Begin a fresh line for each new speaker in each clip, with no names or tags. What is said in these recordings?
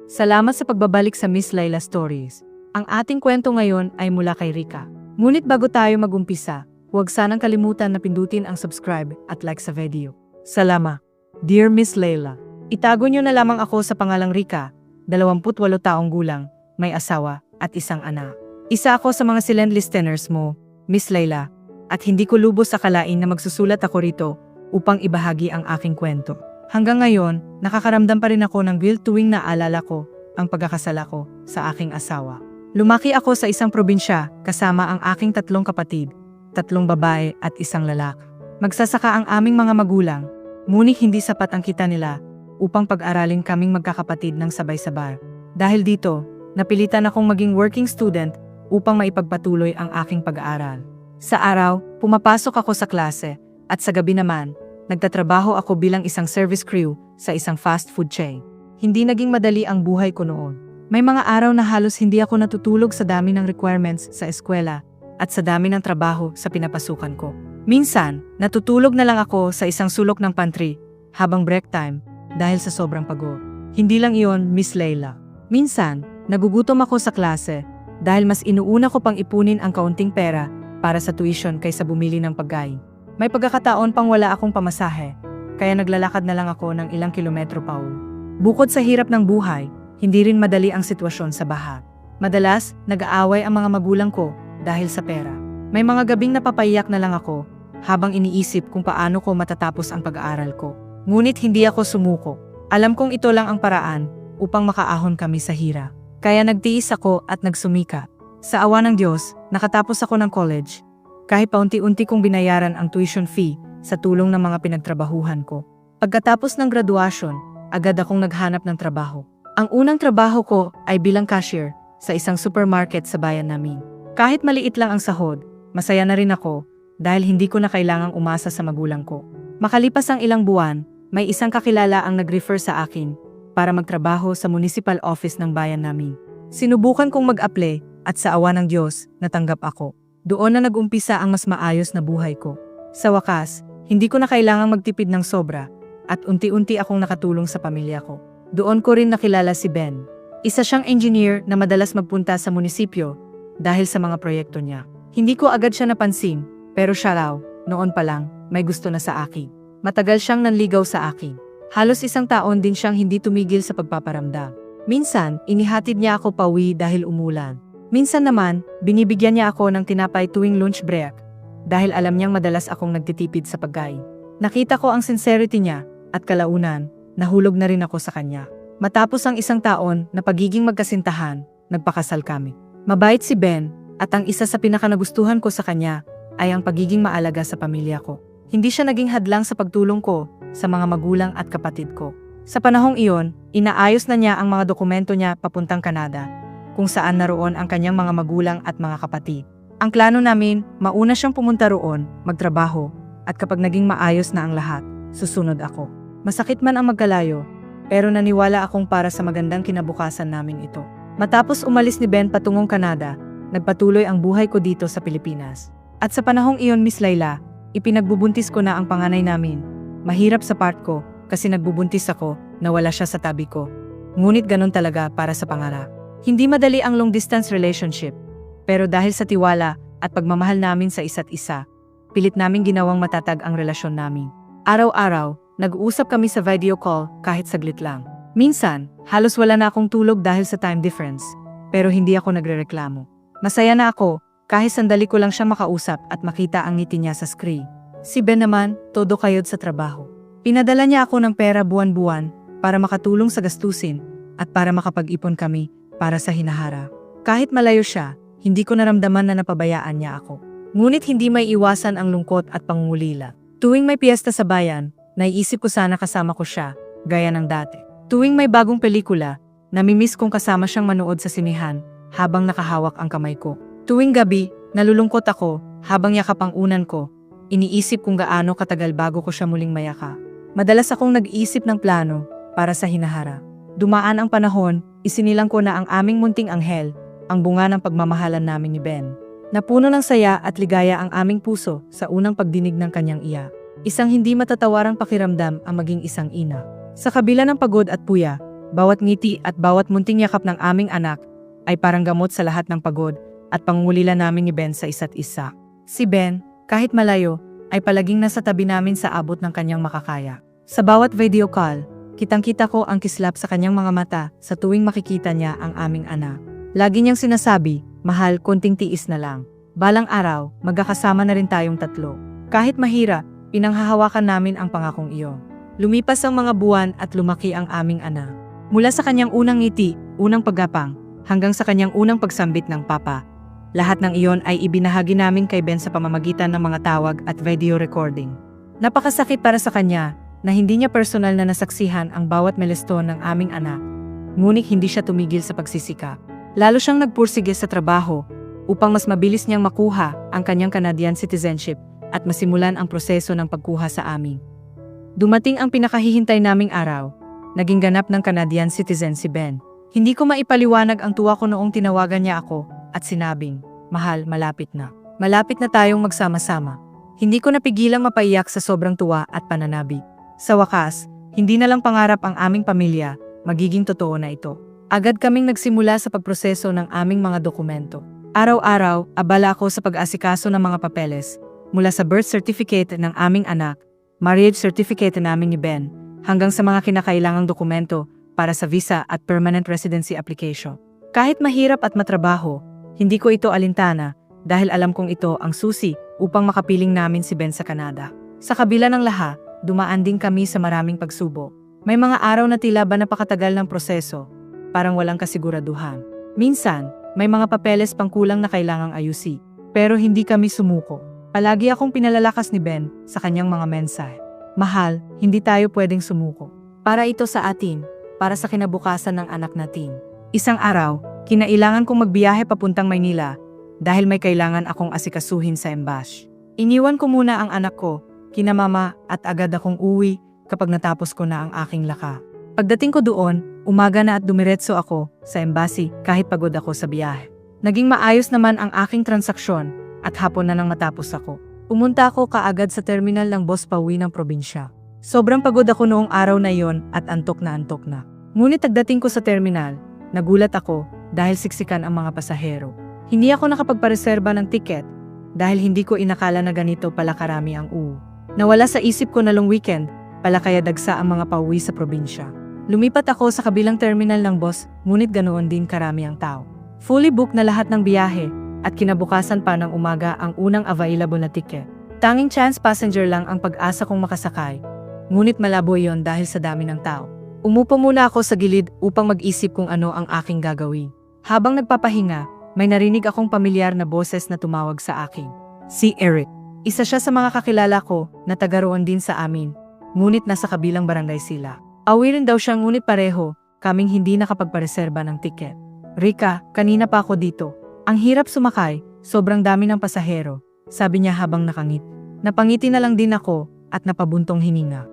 Salamat sa pagbabalik sa Miss Layla Stories. Ang ating kwento ngayon ay mula kay Rika. Ngunit bago tayo magumpisa, huwag sanang kalimutan na pindutin ang subscribe at like sa video. Salamat. Dear Miss Layla, itago niyo na lamang ako sa pangalang Rika, 28 taong gulang, may asawa at isang anak. Isa ako sa mga silent listeners mo, Miss Layla, at hindi ko lubos akalain na magsusulat ako rito upang ibahagi ang aking kwento. Hanggang ngayon, nakakaramdam pa rin ako ng guilt tuwing naalala ko ang pagkakasala ko sa aking asawa. Lumaki ako sa isang probinsya kasama ang aking 3 kapatid, 3 babae at 1 lalaki. Magsasaka ang aming mga magulang, ngunit hindi sapat ang kita nila upang pag-aralin kaming magkakapatid ng sabay-sabay. Dahil dito, napilitan akong maging working student upang maipagpatuloy ang aking pag-aaral. Sa araw, pumapasok ako sa klase at sa gabi naman, nagtatrabaho ako bilang isang service crew sa isang fast food chain. Hindi naging madali ang buhay ko noon. May mga araw na halos hindi ako natutulog sa dami ng requirements sa eskwela at sa dami ng trabaho sa pinapasukan ko. Minsan, natutulog na lang ako sa isang sulok ng pantry habang break time dahil sa sobrang pagod. Hindi lang iyon, Miss Layla. Minsan, nagugutom ako sa klase dahil mas inuuna ko pang ipunin ang kaunting pera para sa tuition kaysa bumili ng pagkain. May pagkakataon pang wala akong pamasahe, kaya naglalakad na lang ako ng ilang kilometro pa uwi. Bukod sa hirap ng buhay, hindi rin madali ang sitwasyon sa bahay. Madalas, nag-aaway ang mga magulang ko dahil sa pera. May mga gabing napapaiyak na lang ako habang iniisip kung paano ko matatapos ang pag-aaral ko. Ngunit hindi ako sumuko. Alam kong ito lang ang paraan upang makaahon kami sa hirap. Kaya nagtiis ako at nagsumika. Sa awa ng Diyos, nakatapos ako ng college. Kahit paunti-unti kong binayaran ang tuition fee sa tulong ng mga pinagtrabahuhan ko. Pagkatapos ng graduation, agad akong naghanap ng trabaho. Ang unang trabaho ko ay bilang cashier sa isang supermarket sa bayan namin. Kahit maliit lang ang sahod, masaya na rin ako dahil hindi ko na kailangang umasa sa magulang ko. Makalipas ang ilang buwan, may isang kakilala ang nag-refer sa akin para magtrabaho sa municipal office ng bayan namin. Sinubukan kong mag-apply at sa awa ng Diyos, natanggap ako. Doon na nag-umpisa ang mas maayos na buhay ko. Sa wakas, hindi ko na kailangang magtipid ng sobra at unti-unti akong nakatulong sa pamilya ko. Doon ko rin nakilala si Ben. Isa siyang engineer na madalas magpunta sa munisipyo dahil sa mga proyekto niya. Hindi ko agad siya napansin, pero siya raw, noon pa lang, may gusto na sa akin. Matagal siyang nanligaw sa akin. Halos 1 taon din siyang hindi tumigil sa pagpaparamdam. Minsan, inihatid niya ako pauwi dahil umulan. Minsan naman, binibigyan niya ako ng tinapay tuwing lunch break dahil alam niyang madalas akong nagtitipid sa pagkain. Nakita ko ang sincerity niya at kalaunan, nahulog na rin ako sa kanya. Matapos ang 1 taon na pagiging magkasintahan, nagpakasal kami. Mabait si Ben at ang isa sa pinakanagustuhan ko sa kanya ay ang pagiging maalaga sa pamilya ko. Hindi siya naging hadlang sa pagtulong ko sa mga magulang at kapatid ko. Sa panahong iyon, inaayos na niya ang mga dokumento niya papuntang Canada, kung saan naroon ang kanyang mga magulang at mga kapatid. Ang plano namin, mauna siyang pumunta roon, magtrabaho, at kapag naging maayos na ang lahat, susunod ako. Masakit man ang magkalayo, pero naniwala akong para sa magandang kinabukasan namin ito. Matapos umalis ni Ben patungong Canada, nagpatuloy ang buhay ko dito sa Pilipinas. At sa panahong iyon, Miss Layla, ipinagbubuntis ko na ang panganay namin. Mahirap sa part ko, kasi nagbubuntis ako na wala siya sa tabi ko. Ngunit ganun talaga para sa pangarap. Hindi madali ang long-distance relationship, pero dahil sa tiwala at pagmamahal namin sa isa't isa, pilit naming ginawang matatag ang relasyon namin. Araw-araw, nag-uusap kami sa video call kahit saglit lang. Minsan, halos wala na akong tulog dahil sa time difference, pero hindi ako nagrereklamo. Masaya na ako kahit sandali ko lang siya makausap at makita ang ngiti niya sa screen. Si Ben naman, todo kayod sa trabaho. Pinadala niya ako ng pera buwan-buwan para makatulong sa gastusin at para makapag-ipon kami para sa hinaharap. Kahit malayo siya, hindi ko naramdaman na napabayaan niya ako. Ngunit hindi may iwasan ang lungkot at pangungulila. Tuwing may piyesta sa bayan, naiisip ko sana kasama ko siya, gaya ng dati. Tuwing may bagong pelikula, namimiss kong kasama siyang manood sa sinihan habang nakahawak ang kamay ko. Tuwing gabi, nalulungkot ako habang yakap ang unan ko. Iniisip kung gaano katagal bago ko siya muling mayaka. Madalas akong nag-iisip ng plano para sa hinaharap. Dumaan ang panahon, isinilang ko na ang aming munting anghel, ang bunga ng pagmamahalan namin ni Ben. Napuno ng saya at ligaya ang aming puso sa unang pagdinig ng kanyang iyak. Isang hindi matatawarang pakiramdam ang maging isang ina. Sa kabila ng pagod at puya, Bawat ngiti at bawat munting yakap ng aming anak ay parang gamot sa lahat ng pagod at pangungulila namin ni Ben sa isa't isa. Si Ben, kahit malayo, ay palaging nasa tabi namin sa abot ng kanyang makakaya. Sa bawat video call, kitang-kita ko ang kislap sa kanyang mga mata sa tuwing makikita niya ang aming anak. Lagi niyang sinasabi, "Mahal, konting tiis na lang. Balang araw, magkakasama na rin tayong tatlo." Kahit mahirap, pinanghahawakan namin ang pangakong iyon. Lumipas ang mga buwan at lumaki ang aming anak. Mula sa kanyang unang ngiti, unang paggapang, hanggang sa kanyang unang pagsambit ng papa. Lahat ng iyon ay ibinahagi namin kay Ben sa pamamagitan ng mga tawag at video recording. Napakasakit para sa kanya na hindi niya personal na nasaksihan ang bawat milestone ng aming anak. Ngunit hindi siya tumigil sa pagsisikap. Lalo siyang nagpursige sa trabaho upang mas mabilis niyang makuha ang kanyang Canadian citizenship at masimulan ang proseso ng pagkuha sa amin. Dumating ang pinakahihintay naming araw. Naging ganap ng Canadian citizen si Ben. Hindi ko maipaliwanag ang tuwa ko noong tinawagan niya ako at sinabing, "Mahal, malapit na. Malapit na tayong magsama-sama." Hindi ko napigilang mapaiyak sa sobrang tuwa at pananabi. Sa wakas, hindi na lang pangarap ang aming pamilya, magiging totoo na ito. Agad kaming nagsimula sa pagproseso ng aming mga dokumento. Araw-araw, abala ako sa pag-asikaso ng mga papeles, mula sa birth certificate ng aming anak, marriage certificate namin ni Ben, hanggang sa mga kinakailangang dokumento para sa visa at permanent residency application. Kahit mahirap at matrabaho, hindi ko ito alintana dahil alam kong ito ang susi upang makapiling namin si Ben sa Canada. Sa kabila ng lahat, dumaan din kami sa maraming pagsubok. May mga araw na tila ba napakatagal ng proseso, parang walang kasiguraduhan. Minsan, may mga papeles pang kulang na kailangang ayusin, pero hindi kami sumuko. Palagi akong pinalalakas ni Ben sa kanyang mga mensahe. "Mahal, hindi tayo pwedeng sumuko. Para ito sa atin, para sa kinabukasan ng anak natin." Isang araw, kinailangan kong magbiyahe papuntang Maynila dahil may kailangan akong asikasuhin sa embassy. Iniwan ko muna ang anak ko, kina mama, at agad akong uwi kapag natapos ko na ang aking laka. Pagdating ko doon, umaga na at dumiretso ako sa embassy kahit pagod ako sa biyahe. Naging maayos naman ang aking transaksyon at hapon na nang matapos ako. Pumunta ako kaagad sa terminal ng bus pauwi ng probinsya. Sobrang pagod ako noong araw na yon at antok na antok na. Ngunit pagdating ko sa terminal, nagulat ako dahil siksikan ang mga pasahero. Hindi ako nakapagpareserba ng tiket dahil hindi ko inakala na ganito pala karami ang Nawala sa isip ko na long weekend, pala kaya dagsa ang mga pauwi sa probinsya. Lumipat ako sa kabilang terminal ng bus, ngunit ganoon din karami ang tao. Fully booked na lahat ng biyahe, at kinabukasan pa ng umaga ang unang available na tiket. Tanging chance passenger lang ang pag-asa kong makasakay, ngunit malabo yon dahil sa dami ng tao. Umupo muna ako sa gilid upang mag-isip kung ano ang aking gagawin. Habang nagpapahinga, may narinig akong pamilyar na boses na tumawag sa akin. Si Eric. Isa siya sa mga kakilala ko na taga roon din sa amin, ngunit nasa kabilang barangay sila. Awirin daw siya ngunit pareho, kaming hindi nakapagpareserba ng tiket. "Rika, kanina pa ako dito. Ang hirap sumakay, sobrang dami ng pasahero," sabi niya habang nakangit. Napangiti na lang din ako at napabuntong hininga.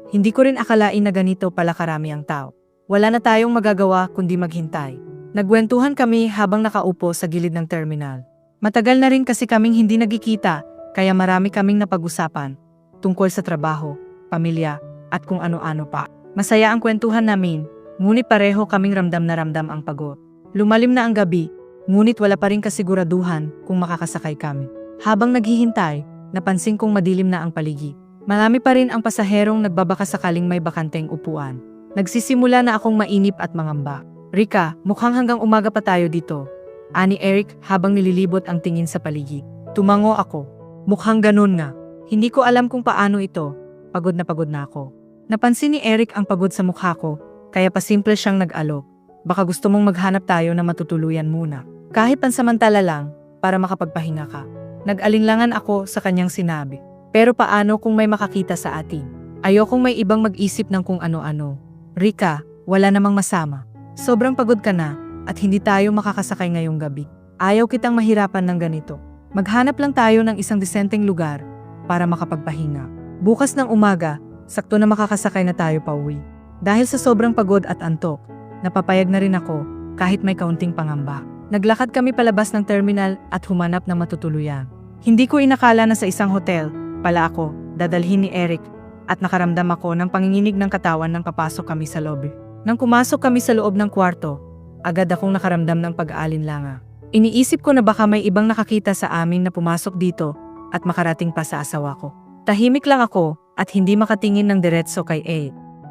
Hindi ko rin akalain na ganito pala karami ang tao. Wala na tayong magagawa kundi maghintay. Nagkwentuhan kami habang nakaupo sa gilid ng terminal. Matagal na rin kasi kaming hindi nagkikita, kaya marami kaming napag-usapan tungkol sa trabaho, pamilya, at kung ano-ano pa. Masaya ang kwentuhan namin, ngunit pareho kaming ramdam na ramdam ang pagod. Lumalim na ang gabi, ngunit wala pa rin kasiguraduhan kung makakasakay kami. Habang naghihintay, napansin kong madilim na ang paligid. Marami pa rin ang pasaherong nagbabaka sakaling may bakanteng upuan. Nagsisimula na akong mainip at mangamba. "Rika, mukhang hanggang umaga pa tayo dito," ani Eric habang nililibot ang tingin sa paligid. Tumango ako. Mukhang ganun nga. Hindi ko alam kung paano ito. Pagod na ako. Napansin ni Eric ang pagod sa mukha ko, kaya pasimple siyang nag-alok. "Baka gusto mong maghanap tayo na matutuluyan muna. Kahit pansamantala lang, para makapagpahinga ka." Nag-alinlangan ako sa kanyang sinabi. "Pero paano kung may makakita sa atin? Ayokong may ibang mag-isip ng kung ano-ano." "Rika, wala namang masama. Sobrang pagod ka na at hindi tayo makakasakay ngayong gabi. Ayaw kitang mahirapan ng ganito. Maghanap lang tayo ng isang disenteng lugar para makapagpahinga. Bukas ng umaga, sakto na makakasakay na tayo pauwi." Dahil sa sobrang pagod at antok, napapayag na rin ako kahit may kaunting pangamba. Naglakad kami palabas ng terminal at humanap ng matutuluyan. Hindi ko inakala na sa isang hotel pala ako dadalhin ni Eric at nakaramdam ako ng panginginig ng katawan nang papasok kami sa lobby. Nang pumasok kami sa loob ng kwarto, agad akong nakaramdam ng pag-aalinlangan. Iniisip ko na baka may ibang nakakita sa amin na pumasok dito at makarating pa sa asawa ko. Tahimik lang ako at hindi makatingin ng diretso kay A.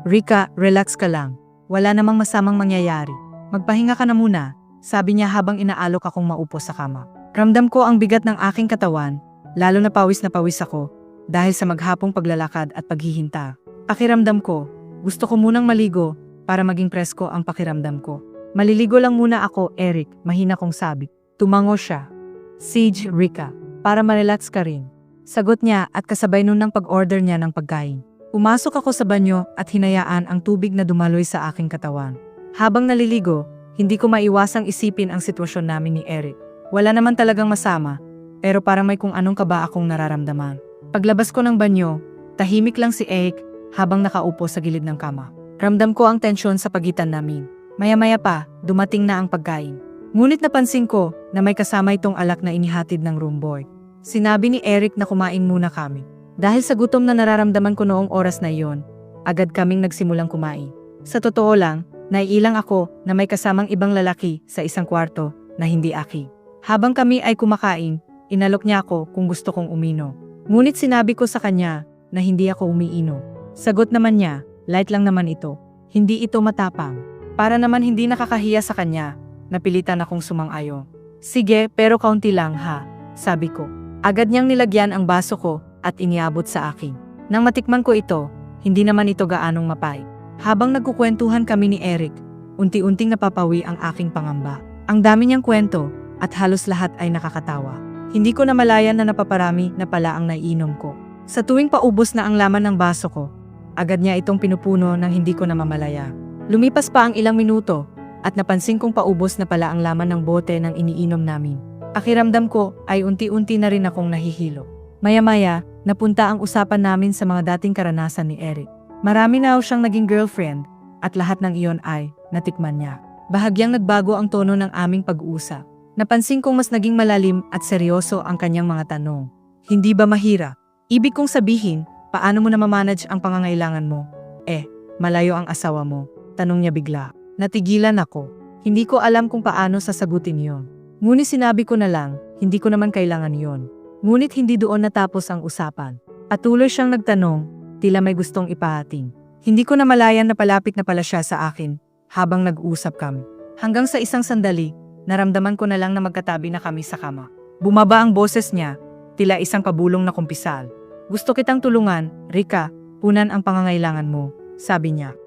Rika, relax ka lang. Wala namang masamang mangyayari. Magpahinga ka na muna, sabi niya habang inaalok akong maupo sa kama. Ramdam ko ang bigat ng aking katawan, lalo na pawis ako dahil sa maghapong paglalakad at paghihinta. Pakiramdam ko, gusto ko munang maligo para maging presko ang pakiramdam ko. Maliligo lang muna ako, Eric, mahina kong sabi. Tumango siya. Sige, Rika, para marelax ka rin. Sagot niya at kasabay nun ng pag-order niya ng pagkain. Pumasok ako sa banyo at hinayaan ang tubig na dumaloy sa aking katawan. Habang naliligo, hindi ko maiwasang isipin ang sitwasyon namin ni Eric. Wala naman talagang masama, pero parang may kung anong kaba akong nararamdaman. Paglabas ko ng banyo, tahimik lang si Eric habang nakaupo sa gilid ng kama. Ramdam ko ang tensyon sa pagitan namin. Maya-maya pa, dumating na ang pagkain. Ngunit napansin ko na may kasama itong alak na inihatid ng room boy. Sinabi ni Eric na kumain muna kami. Dahil sa gutom na nararamdaman ko noong oras na iyon, agad kaming nagsimulang kumain. Sa totoo lang, naiilang ako na may kasamang ibang lalaki sa isang kwarto na hindi aki. Habang kami ay kumakain, inalok niya ako kung gusto kong uminom. Ngunit sinabi ko sa kanya na hindi ako umiinom. Sagot naman niya, light lang naman ito. Hindi ito matapang. Para naman hindi nakakahiya sa kanya, napilitan akong sumang-ayon. Sige, pero kaunti lang ha, sabi ko. Agad niyang nilagyan ang baso ko at iniabot sa akin. Nang matikman ko ito, hindi naman ito gaanong mapait. Habang nagkukwentuhan kami ni Eric, unti-unting napapawi ang aking pangamba. Ang dami niyang kwento at halos lahat ay nakakatawa. Hindi ko namalayan na napaparami na pala ang naiinom ko. Sa tuwing paubos na ang laman ng baso ko, agad niya itong pinupuno nang hindi ko namamalaya. Lumipas pa ang ilang minuto at napansin kong paubos na pala ang laman ng bote ng iniinom namin. Pakiramdam ko ay unti-unti na rin akong nahihilo. Maya-maya, napunta ang usapan namin sa mga dating karanasan ni Eric. Marami na siyang naging girlfriend at lahat ng iyon ay natikman niya. Bahagyang nagbago ang tono ng aming pag-uusap. Napansin kong mas naging malalim at seryoso ang kanyang mga tanong. Hindi ba mahirap? Ibig kong sabihin, paano mo na mamanage ang pangangailangan mo? Malayo ang asawa mo. Tanong niya bigla. Natigilan ako. Hindi ko alam kung paano sasagutin yon. Ngunit sinabi ko na lang, hindi ko naman kailangan yon. Ngunit hindi doon natapos ang usapan. Patuloy siyang nagtanong, tila may gustong ipahating. Hindi ko namalayan na palapit na pala siya sa akin habang nag-uusap kami. Hanggang sa isang sandali, naramdaman ko na lang na magkatabi na kami sa kama. Bumaba ang boses niya, tila isang pabulong na kumpisal. Gusto kitang tulungan, Rika, punan ang pangangailangan mo, sabi niya.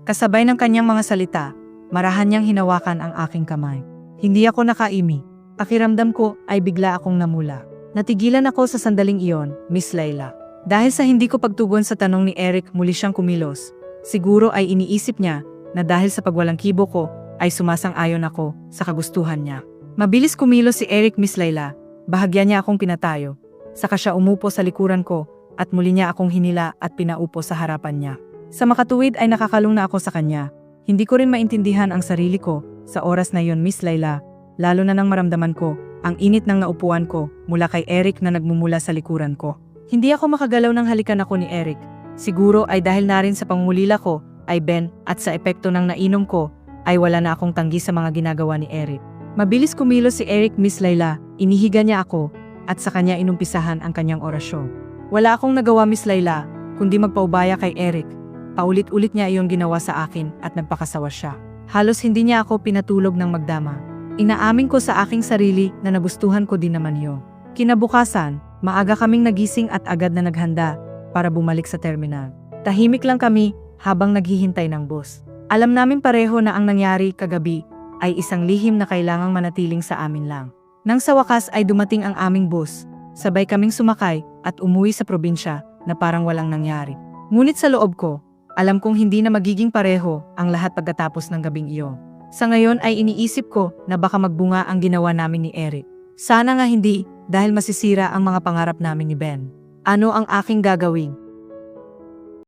Kasabay ng kanyang mga salita, marahan niyang hinawakan ang aking kamay. Hindi ako nakaimi. Pakiramdam ko ay bigla akong namula. Natigilan ako sa sandaling iyon, Miss Layla. Dahil sa hindi ko pagtugon sa tanong ni Eric, muli siyang kumilos. Siguro ay iniisip niya na dahil sa pagwalang kibo ko, ay sumasang-ayon ako sa kagustuhan niya. Mabilis kumilos si Eric, Miss Layla. Bahagya niya akong pinatayo. Saka siya umupo sa likuran ko at muli niya akong hinila at pinaupo sa harapan niya. Sa makatuwid ay nakakalung na ako sa kanya. Hindi ko rin maintindihan ang sarili ko sa oras na yon, Miss Layla, lalo na nang maramdaman ko ang init ng naupuan ko mula kay Eric na nagmumula sa likuran ko. Hindi ako makagalaw nang halikan ako ni Eric. Siguro ay dahil na rin sa pangmulila ko ay Ben at sa epekto ng nainom ko ay wala na akong tanggi sa mga ginagawa ni Eric. Mabilis kumilos si Eric, Miss Layla, inihiga niya ako at sa kanya inumpisahan ang kanyang orasyon. Wala akong nagawa, Miss Layla, kundi magpaubaya kay Eric. Paulit-ulit niya iyong ginawa sa akin at nagpakasawa siya. Halos hindi niya ako pinatulog ng magdama. Inaamin ko sa aking sarili na nagustuhan ko din naman yun. Kinabukasan, maaga kaming nagising at agad na naghanda para bumalik sa terminal. Tahimik lang kami habang naghihintay ng bus. Alam namin pareho na ang nangyari kagabi ay isang lihim na kailangang manatiling sa amin lang. Nang sa wakas ay dumating ang aming bus, sabay kaming sumakay at umuwi sa probinsya na parang walang nangyari. Ngunit sa loob ko, alam kong hindi na magiging pareho ang lahat pagkatapos ng gabing iyon. Sa ngayon ay iniisip ko na baka magbunga ang ginawa namin ni Eric. Sana nga hindi, dahil masisira ang mga pangarap namin ni Ben. Ano ang aking gagawin?